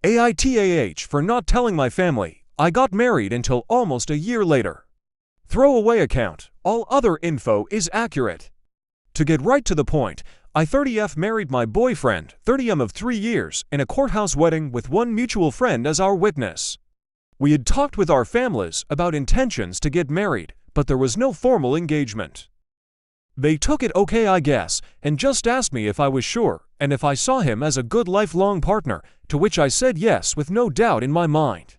AITAH for not telling my family. I got married until almost a year later. Throwaway account. All other info is accurate. To get right to the point, I 30F married my boyfriend, 30M of 3 years, in a courthouse wedding with one mutual friend as our witness. We had talked with our families about intentions to get married, but there was no formal engagement. They took it okay, I guess, and just asked me if I was sure, and if I saw him as a good lifelong partner, to which I said yes with no doubt in my mind.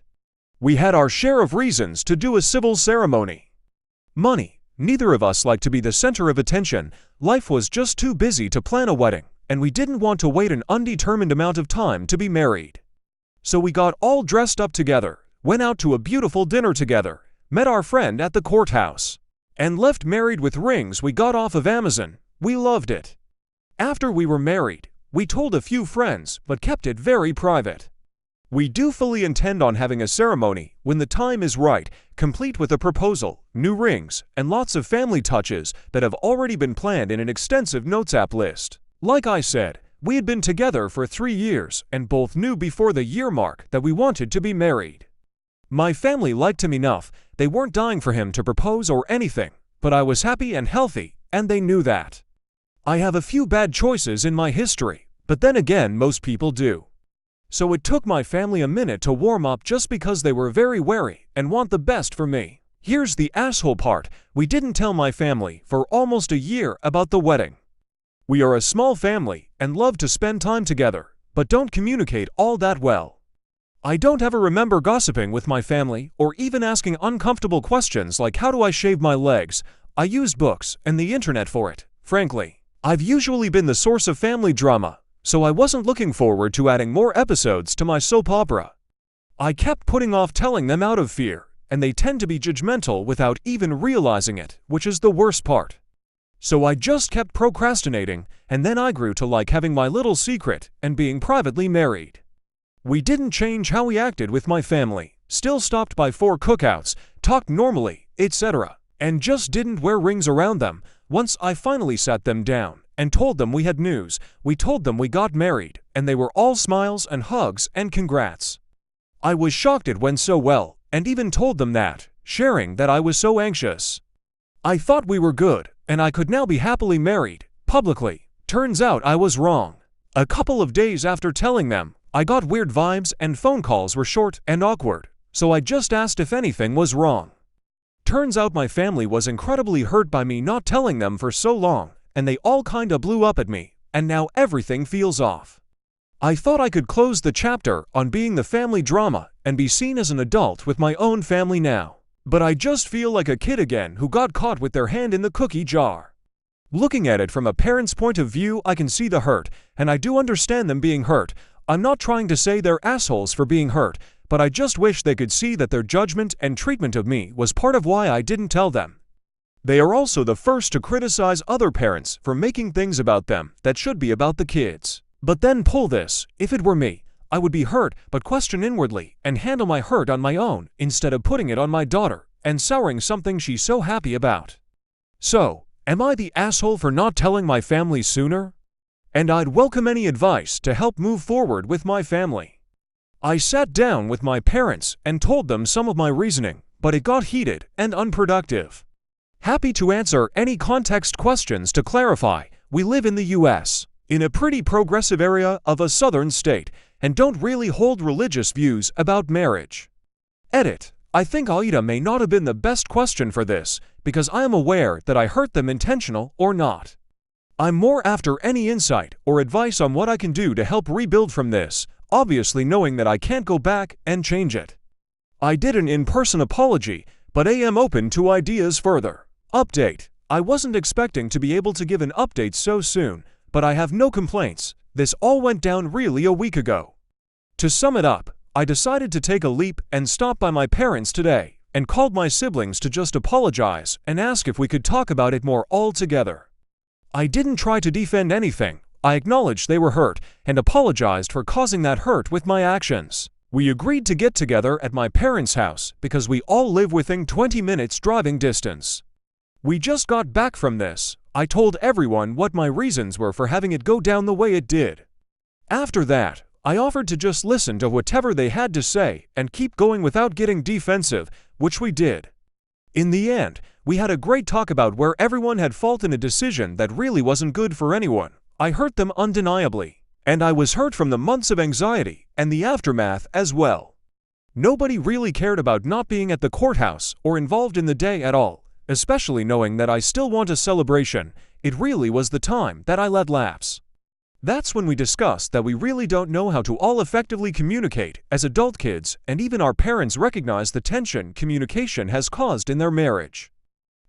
We had our share of reasons to do a civil ceremony. Money. Neither of us liked to be the center of attention. Life was just too busy to plan a wedding, and we didn't want to wait an undetermined amount of time to be married. So we got all dressed up together, went out to a beautiful dinner together, met our friend at the courthouse, and left married with rings we got off of Amazon. We loved it. After we were married, we told a few friends but kept it very private. We do fully intend on having a ceremony when the time is right, complete with a proposal, new rings, and lots of family touches that have already been planned in an extensive notes app list. Like I said, we had been together for 3 years and both knew before the year mark that we wanted to be married. My family liked him enough. They weren't dying for him to propose or anything, but I was happy and healthy, and they knew that. I have a few bad choices in my history, but then again most people do. So it took my family a minute to warm up just because they were very wary and want the best for me. Here's the asshole part. We didn't tell my family for almost a year about the wedding. We are a small family and love to spend time together, but don't communicate all that well. I don't ever remember gossiping with my family or even asking uncomfortable questions like how do I shave my legs. I used books and the internet for it. Frankly, I've usually been the source of family drama, so I wasn't looking forward to adding more episodes to my soap opera. I kept putting off telling them out of fear, and they tend to be judgmental without even realizing it, which is the worst part. So I just kept procrastinating, and then I grew to like having my little secret and being privately married. We didn't change how we acted with my family, still stopped by 4 cookouts, talked normally, etc., and just didn't wear rings around them. Once I finally sat them down and told them we had news, we told them we got married, and they were all smiles and hugs and congrats. I was shocked it went so well, and even told them that, sharing that I was so anxious. I thought we were good, and I could now be happily married, publicly. Turns out I was wrong. A couple of days after telling them, I got weird vibes and phone calls were short and awkward, so I just asked if anything was wrong. Turns out my family was incredibly hurt by me not telling them for so long, and they all kinda blew up at me, and now everything feels off. I thought I could close the chapter on being the family drama and be seen as an adult with my own family now, but I just feel like a kid again who got caught with their hand in the cookie jar. Looking at it from a parent's point of view, I can see the hurt, and I do understand them being hurt. I'm not trying to say they're assholes for being hurt, but I just wish they could see that their judgment and treatment of me was part of why I didn't tell them. They are also the first to criticize other parents for making things about them that should be about the kids. But then pull this, if it were me, I would be hurt but question inwardly and handle my hurt on my own instead of putting it on my daughter and souring something she's so happy about. So, am I the asshole for not telling my family sooner? And I'd welcome any advice to help move forward with my family. I sat down with my parents and told them some of my reasoning, but it got heated and unproductive. Happy to answer any context questions to clarify. We live in the US, in a pretty progressive area of a southern state, and don't really hold religious views about marriage. Edit. I think AITA may not have been the best question for this, because I am aware that I hurt them intentional or not. I'm more after any insight or advice on what I can do to help rebuild from this, obviously knowing that I can't go back and change it. I did an in-person apology, but I am open to ideas further. Update. I wasn't expecting to be able to give an update so soon, but I have no complaints. This all went down really a week ago. To sum it up, I decided to take a leap and stop by my parents today, and called my siblings to just apologize and ask if we could talk about it more all together. I didn't try to defend anything. I acknowledged they were hurt and apologized for causing that hurt with my actions. We agreed to get together at my parents' house because we all live within 20 minutes driving distance. We just got back from this. I told everyone what my reasons were for having it go down the way it did. After that, I offered to just listen to whatever they had to say and keep going without getting defensive, which we did. In the end, we had a great talk about where everyone had fault in a decision that really wasn't good for anyone. I hurt them undeniably, and I was hurt from the months of anxiety and the aftermath as well. Nobody really cared about not being at the courthouse or involved in the day at all, especially knowing that I still want a celebration. It really was the time that I let lapse. That's when we discussed that we really don't know how to all effectively communicate as adult kids, and even our parents recognize the tension communication has caused in their marriage.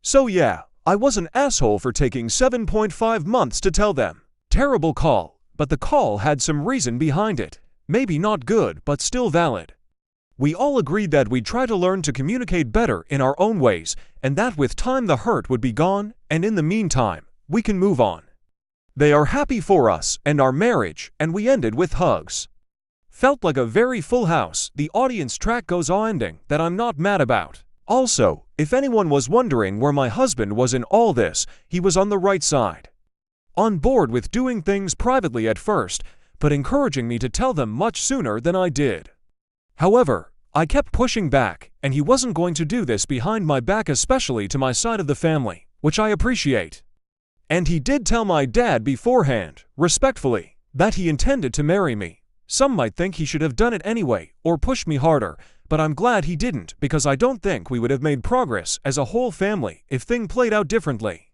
So yeah, I was an asshole for taking 7.5 months to tell them. Terrible call, but the call had some reason behind it. Maybe not good, but still valid. We all agreed that we'd try to learn to communicate better in our own ways, and that with time the hurt would be gone, and in the meantime, we can move on. They are happy for us and our marriage, and we ended with hugs. Felt like a very full house. The audience track goes on ending that I'm not mad about. Also, if anyone was wondering where my husband was in all this, he was on the right side. On board with doing things privately at first, but encouraging me to tell them much sooner than I did. However, I kept pushing back, and he wasn't going to do this behind my back, especially to my side of the family, which I appreciate. And he did tell my dad beforehand, respectfully, that he intended to marry me. Some might think he should have done it anyway, or pushed me harder, but I'm glad he didn't, because I don't think we would have made progress as a whole family if things played out differently.